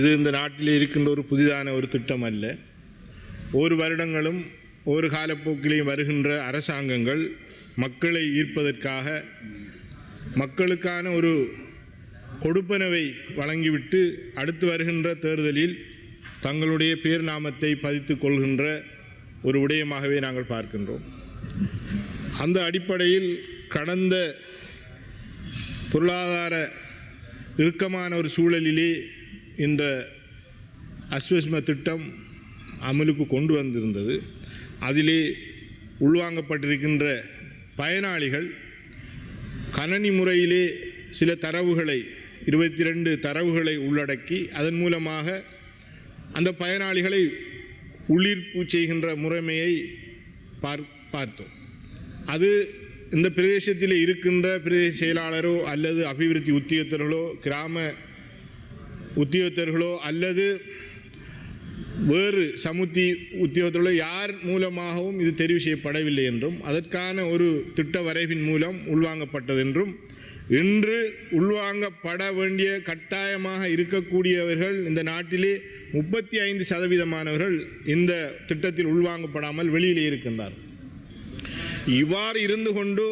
இது இந்த நாட்டில் இருக்கின்ற ஒரு புதிதான ஒரு திட்டம் அல்ல. ஒரு வருடங்களும் ஒரு காலப்போக்கிலேயும் வருகின்ற அரசாங்கங்கள் மக்களை ஈர்ப்பதற்காக மக்களுக்கான ஒரு கொடுப்பனவை வழங்கிவிட்டு அடுத்து வருகின்ற தேர்தலில் தங்களுடைய பேர் நாமத்தை பதித்து கொள்கின்ற ஒரு விடயமாகவே நாங்கள் பார்க்கின்றோம். அந்த அடிப்படையில் கடந்த பொருளாதார இறுக்கமான ஒரு சூழலிலே இந்த அஸ்வஸ்ம திட்டம் அமலுக்கு கொண்டு வந்திருந்தது. அதிலே உள்வாங்கப்பட்டிருக்கின்ற பயனாளிகள் கணனி முறையிலே சில தரவுகளை 22 தரவுகளை உள்ளடக்கி அதன் மூலமாக அந்த பயனாளிகளை உள்ளீர்ப்பு செய்கின்ற முறைமையை பார்த்தோம். அது இந்த பிரதேசத்தில் இருக்கின்ற பிரதேச செயலாளரோ அல்லது அபிவிருத்தி உத்தியோகத்தர்களோ கிராம உத்தியோகத்தர்களோ அல்லது வேறு சமுத்தி உத்தியோகத்தர்களோ யார் மூலமாகவும் இது தெரிவு செய்யப்படவில்லை என்றும் அதற்கான ஒரு திட்ட வரைவின் மூலம் உள்வாங்கப்பட்டது என்றும் இன்று உள்வாங்கப்பட வேண்டிய கட்டாயமாக இருக்கக்கூடியவர்கள் இந்த நாட்டிலே 35% இந்த திட்டத்தில் உள்வாங்கப்படாமல் வெளியிலே இருக்கின்றார். இவ்வாறு இருந்து கொண்டு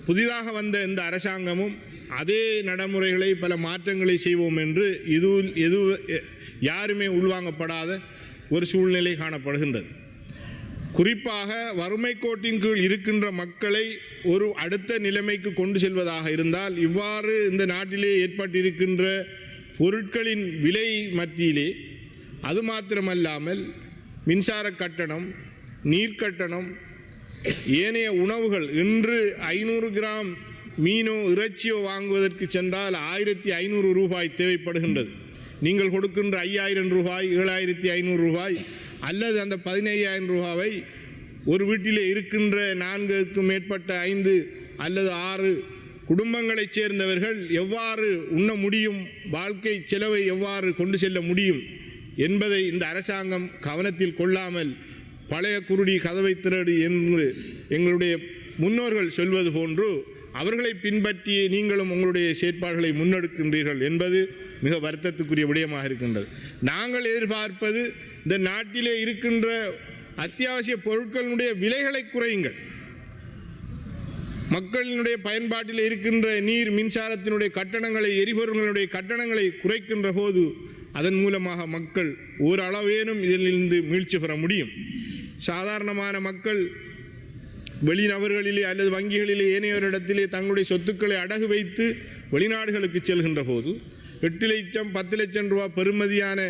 புதிதாக வந்த இந்த அரசாங்கமும் அதே நடைமுறைகளை பல மாற்றங்களை செய்வோம் என்று யாருமே உள்வாங்கப்படாத ஒரு சூழ்நிலை காணப்படுகின்றது. குறிப்பாக வறுமை கோட்டின் கீழ் இருக்கின்ற மக்களை ஒரு அடுத்த நிலைமைக்கு கொண்டு செல்வதாக இருந்தால் இவ்வாறு இந்த நாட்டிலே ஏற்பட்டிருக்கின்ற பொருட்களின் விலை மத்தியிலே அது மாத்திரமல்லாமல் மின்சார கட்டணம், நீர் கட்டணம், ஏனைய உணவுகள் இன்று 500 கிராம் மீனோ இறைச்சியோ வாங்குவதற்கு சென்றால் 1500 ரூபாய் தேவைப்படுகின்றது. நீங்கள் கொடுக்கின்ற 5000 ரூபாய் 7500 ரூபாய் அல்லது அந்த 15000 ரூபாவை ஒரு வீட்டிலே இருக்கின்ற 4க்கும் மேற்பட்ட 5 அல்லது 6 குடும்பங்களைச் சேர்ந்தவர்கள் எவ்வாறு உண்ண முடியும், வாழ்க்கை செலவை எவ்வாறு கொண்டு செல்ல முடியும் என்பதை இந்த அரசாங்கம் கவனத்தில் கொள்ளாமல் பழைய குருடி கதவை திரடு என்று எங்களுடைய முன்னோர்கள் சொல்வது போன்று அவர்களை பின்பற்றி நீங்களும் உங்களுடைய செயற்பாடுகளை முன்னெடுக்கின்றீர்கள் என்பது மிக வருத்தத்துக்குரிய விடயமாக இருக்கின்றது. நாங்கள் எதிர்பார்ப்பது இந்த நாட்டிலே இருக்கின்ற அத்தியாவசிய பொருட்களினுடைய விலைகளை குறையுங்கள். மக்களினுடைய பயன்பாட்டில் இருக்கின்ற நீர் மின்சாரத்தினுடைய கட்டணங்களை, எரிபொருள்களுடைய கட்டணங்களை குறைக்கின்ற போது அதன் மூலமாக மக்கள் ஓரளவேனும் இதிலிருந்து மீழ்ச்சி பெற முடியும். சாதாரணமான மக்கள் வெளிநபர்களிலே அல்லது வங்கிகளிலே ஏனையோரிடத்திலே தங்களுடைய சொத்துக்களை அடகு வைத்து வெளிநாடுகளுக்கு செல்கின்ற போது 8 லட்சம் 10 லட்சம் ரூபாய் பெறுமதியான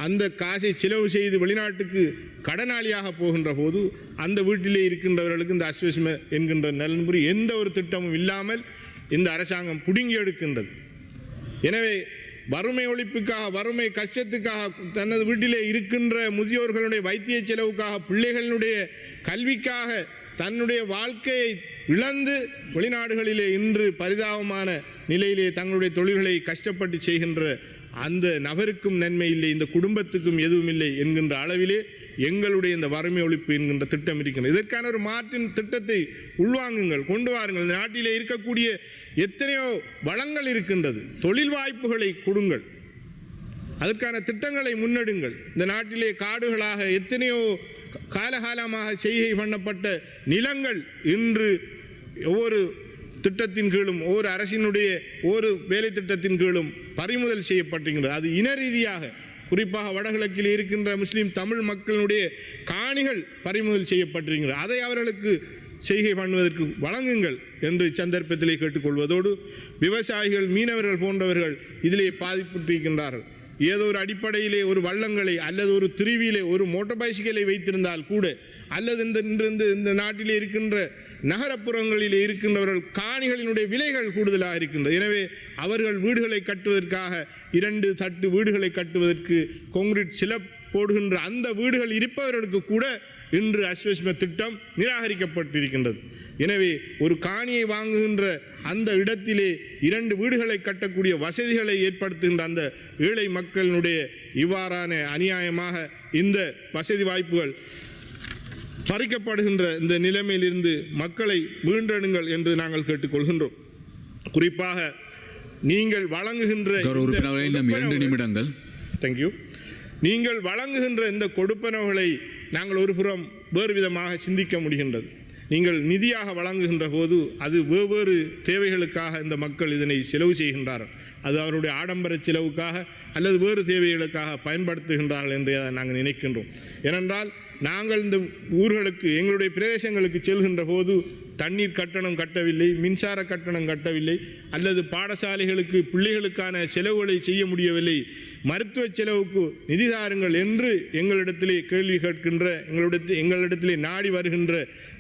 அந்த காசை செலவு செய்து வெளிநாட்டுக்கு கடனாளியாக போகின்ற போது அந்த வீட்டிலே இருக்கின்றவர்களுக்கு இந்த அஸ்வஸ்ம என்கின்ற நலன்புரி எந்த ஒரு திட்டமும் இல்லாமல் இந்த அரசாங்கம் புடுங்கி எடுக்கின்றது. எனவே வறுமை ஒழிப்புக்காக, வறுமை கஷ்டத்துக்காக, தனது வீட்டிலே இருக்கின்ற முதியோர்களுடைய வைத்திய செலவுக்காக, பிள்ளைகளுடைய கல்விக்காக தன்னுடைய வாழ்க்கையை இழந்து வெளிநாடுகளிலே இன்று பரிதாபமான நிலையிலே தங்களுடைய தொழில்களை கஷ்டப்பட்டு செய்கின்ற அந்த நபருக்கும் நன்மை இல்லை, இந்த குடும்பத்துக்கும் எதுவும் இல்லை என்கின்ற அளவிலே எங்களுடைய இந்த வறுமை ஒழிப்பு என்கின்ற திட்டம் இருக்கின்றது. இதற்கான ஒரு மாற்றின் திட்டத்தை உள்வாங்குங்கள், கொண்டு வாருங்கள். இந்த நாட்டிலே இருக்கக்கூடிய எத்தனையோ வளங்கள் இருக்கின்றது, தொழில் வாய்ப்புகளை கொடுங்கள், அதற்கான திட்டங்களை முன்னெடுங்கள். இந்த நாட்டிலே காடுகளாக எத்தனையோ காலகாலமாக செய்கை பண்ணப்பட்ட நிலங்கள் இன்று ஒவ்வொரு திட்டத்தின் கீழும் ஒவ்வொரு அரசினுடைய ஒவ்வொரு வேலை திட்டத்தின் கீழும் பறிமுதல் செய்யப்பட்டிருக்கின்றது. அது இன ரீதியாக குறிப்பாக வடகிழக்கில் இருக்கின்ற முஸ்லீம் தமிழ் மக்களுடைய காணிகள் பறிமுதல் செய்யப்பட்டிருக்கின்றன. அதை அவர்களுக்கு செய்கை பண்ணுவதற்கு வழங்குங்கள் என்று சந்தர்ப்பத்திலே கேட்டுக்கொள்வதோடு விவசாயிகள், மீனவர்கள் போன்றவர்கள் இதிலே பாதிப்புற்றிருக்கின்றார்கள். ஏதோ ஒரு அடிப்படையிலே ஒரு வள்ளங்களை அல்லது ஒரு திருவியிலே ஒரு மோட்டார் பைசிக்கலை வைத்திருந்தால் கூட அல்லது இந்த நாட்டிலே இருக்கின்ற நகரப்புறங்களிலே இருக்கின்றவர்கள் காணிகளினுடைய விலைகள் கூடுதலாக இருக்கின்றது. எனவே அவர்கள் வீடுகளை கட்டுவதற்காக 2 தட்டு வீடுகளை கட்டுவதற்கு கான்கிரீட் சிலப் போடுகின்ற அந்த வீடுகள் இருப்பவர்களுக்கு கூட இன்று அஸ்வஸ்ம திட்டம் நிராகரிக்கப்பட்டிருக்கின்றது. எனவே ஒரு காணியை வாங்குகின்ற அந்த இடத்திலே 2 வீடுகளை கட்டக்கூடிய வசதிகளை ஏற்படுத்துகின்ற அந்த ஏழை மக்களினுடைய இவ்வாறான அநியாயமாக இந்த வசதி வாய்ப்புகள் பறிக்கப்படுகின்ற இந்த நிலைமையிலிருந்து மக்களை மீண்டெடுங்கள் என்று நாங்கள் கேட்டுக்கொள்கின்றோம். குறிப்பாக நீங்கள் வழங்குகின்ற நிமிடங்கள். தேங்க்யூ. நீங்கள் வழங்குகின்ற இந்த கொடுப்பனவுகளை நாங்கள் ஒரு புறம் வேறு விதமாக சிந்திக்க முடிகின்றது. நீங்கள் நிதியாக வழங்குகின்ற போது அது வெவ்வேறு தேவைகளுக்காக இந்த மக்கள் இதனை செலவு செய்கின்றார்கள். அது அவருடைய ஆடம்பர செலவுக்காக அல்லது வேறு தேவைகளுக்காக பயன்படுத்துகின்றார்கள் என்று நாங்கள் நினைக்கின்றோம். ஏனென்றால் நாங்கள் இந்த ஊர்களுக்கு எங்களுடைய பிரதேசங்களுக்கு செல்கின்ற போது தண்ணீர் கட்டணம் கட்டவில்லை, மின்சார கட்டணம் கட்டவில்லை, அல்லது பாடசாலைகளுக்கு பிள்ளைகளுக்கான செலவுகளை செய்ய முடியவில்லை, மருத்துவ செலவுக்கு நிதி தாருங்கள் என்று எங்களிடத்திலே கேள்வி கேட்கின்ற எங்களிடத்திலே நாடி வருகின்ற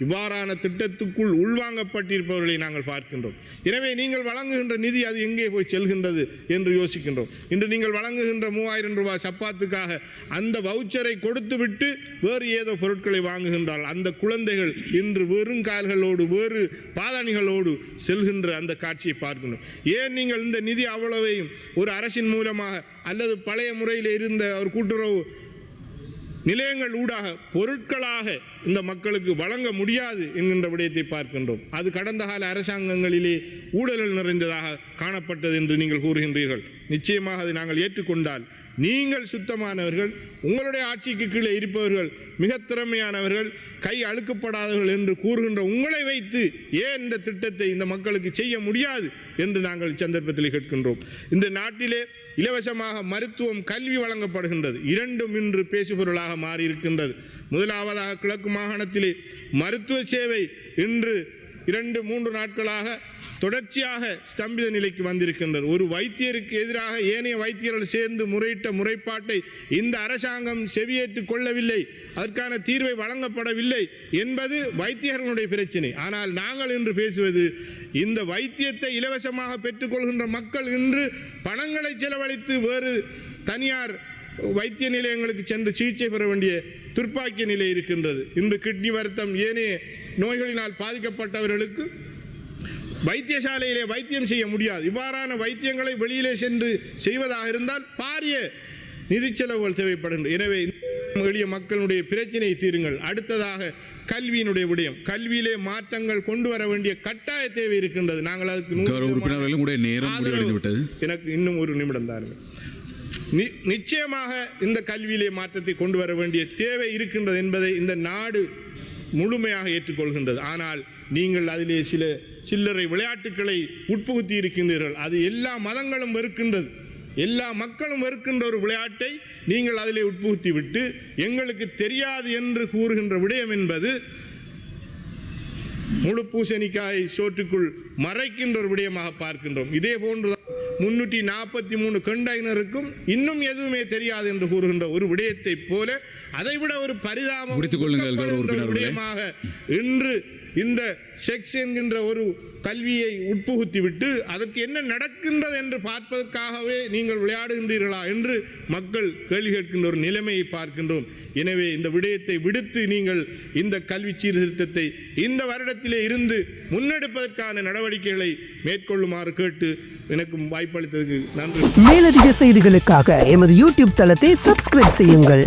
இவ்வாறான திட்டத்துக்குள் உள்வாங்கப்பட்டிருப்பவர்களை நாங்கள் பார்க்கின்றோம். எனவே நீங்கள் வழங்குகின்ற நிதி அது எங்கே போய் செல்கின்றது என்று யோசிக்கின்றோம். இன்று நீங்கள் வழங்குகின்ற 3000 ரூபாய் சப்பாத்துக்காக அந்த வவுச்சரை கொடுத்துவிட்டு வேறு ஏதோ பொருட்களை வாங்குகின்றால் அந்த குழந்தைகள் இன்று வெறும் கால்களோடு வேறு பாதாணிகளோடு செல்கின்ற அந்த காட்சியை பார்க்கணும். ஏன் நீங்கள் இந்த நிதி அவ்வளவையும் ஒரு அரசின் மூலமாக அல்லது பழைய முறையில் இருந்த ஒரு கூட்டுறவு நிலையங்கள் ஊடாக பொருட்களாக இந்த மக்களுக்கு வழங்க முடியாது என்கின்ற விடயத்தை பார்க்கின்றோம். அது கடந்த கால அரசாங்கங்களிலே ஊழல்கள் நிறைந்ததாக காணப்பட்டது என்று நீங்கள் கூறுகின்றீர்கள். நிச்சயமாக அதை நாங்கள் ஏற்றுக்கொண்டால் நீங்கள் சுத்தமானவர்கள், உங்களுடைய ஆட்சிக்கு கீழே இருப்பவர்கள் மிக திறமையானவர்கள், கை அழுக்கப்படாதவர்கள் என்று கூறுகின்ற உங்களை வைத்து ஏன் இந்த திட்டத்தை இந்த மக்களுக்கு செய்ய முடியாது என்று நாங்கள் சந்தர்ப்பத்தில் கேட்கின்றோம். இந்த நாட்டிலே இலவசமாக மருத்துவம், கல்வி வழங்கப்படுகின்றது. இரண்டும் இன்று பேசுபொருளாக மாறியிருக்கின்றது. முதலாவதாக கிழக்கு மாகாணத்திலே மருத்துவ சேவை இன்று 2-3 நாட்களாக தொடர்ச்சியாக ஸ்தம்பித நிலைக்கு வந்திருக்கின்றது. ஒரு வைத்தியருக்கு எதிராக ஏனைய வைத்தியர்கள் சேர்ந்து முறையிட்ட முறைப்பாட்டை இந்த அரசாங்கம் செவியேற்றுக் கொள்ளவில்லை, அதற்கான தீர்வை வழங்கப்படவில்லை என்பது வைத்தியர்களுடைய பிரச்சனை. ஆனால் நாங்கள் இன்று பேசுவது இந்த வைத்தியத்தை இலவசமாக பெற்றுக்கொள்கின்ற மக்கள் இன்று பணங்களை செலவழித்து வேறு தனியார் வைத்திய நிலையங்களுக்கு சென்று சிகிச்சை பெற வேண்டிய துர்ப்பாக்கிய நிலை இருக்கின்றது. இன்று கிட்னி வருத்தம் ஏனைய நோய்களினால் பாதிக்கப்பட்டவர்களுக்கு வைத்தியசாலையிலே வைத்தியம் செய்ய முடியாது. இவ்வாறான வைத்தியங்களை வெளியிலே சென்று செய்வதாக இருந்தால் பாரிய நிதி செலவுகள் தேவைப்படுகின்றன. எனவே எளிய மக்களுடைய பிரச்சனையை தீருங்கள். அடுத்ததாக கல்வியினுடைய விடயம், கல்வியிலே மாற்றங்கள் கொண்டு வர வேண்டிய கட்டாய தேவை இருக்கின்றது. நாங்கள் அதுக்கு எனக்கு இன்னும் ஒரு நிமிடம் தாருங்கள். நிச்சயமாக இந்த கல்வியிலே மாற்றத்தை கொண்டு வர வேண்டிய தேவை இருக்கின்றது என்பதை இந்த நாடு முழுமையாக ஏற்றுக்கொள்கின்றது. ஆனால் நீங்கள் அதிலே சில சில்லறை விளையாட்டுக்களை உட்புகுத்தி இருக்கின்றீர்கள். அது எல்லா மதங்களும் வெறுக்கின்றது, எல்லா மக்களும் வெறுக்கின்ற ஒரு விளையாட்டை நீங்கள் அதிலே உட்புகுத்தி விட்டு எங்களுக்கு தெரியாது என்று கூறுகின்ற விடயம் என்பது முழு பூசணிக்காய் சோற்றுக்குள் மறைக்கின்ற ஒரு விடயமாக பார்க்கின்றோம். இதே போன்றுதான் 343 கண்டெய்னருக்கும் இன்னும் எதுவுமே தெரியாது என்று கூறுகின்ற ஒரு விடயத்தை போல அதைவிட ஒரு பரிதாபம் விடயமாக இன்று இந்த செக்ஸ் என்கின்ற ஒரு கல்வியை உட்புகுத்தி விட்டு அதற்கு என்ன நடக்கின்றது என்று பார்ப்பதற்காகவே நீங்கள் விளையாடுகின்றீர்களா என்று மக்கள் கேள்வி கேட்கின்ற ஒரு நிலைமையை பார்க்கின்றோம். எனவே இந்த விடயத்தை விடுத்து நீங்கள் இந்த கல்வி சீர்திருத்தத்தை இந்த வருடத்திலே இருந்து முன்னெடுப்பதற்கான நடவடிக்கைகளை மேற்கொள்ளுமாறு கேட்டு எனக்கு வாய்ப்பளித்ததற்கு நன்றி. மேலதிக செய்திகளுக்காக எமது யூடியூப் தளத்தை சப்ஸ்கிரைப் செய்யுங்கள்.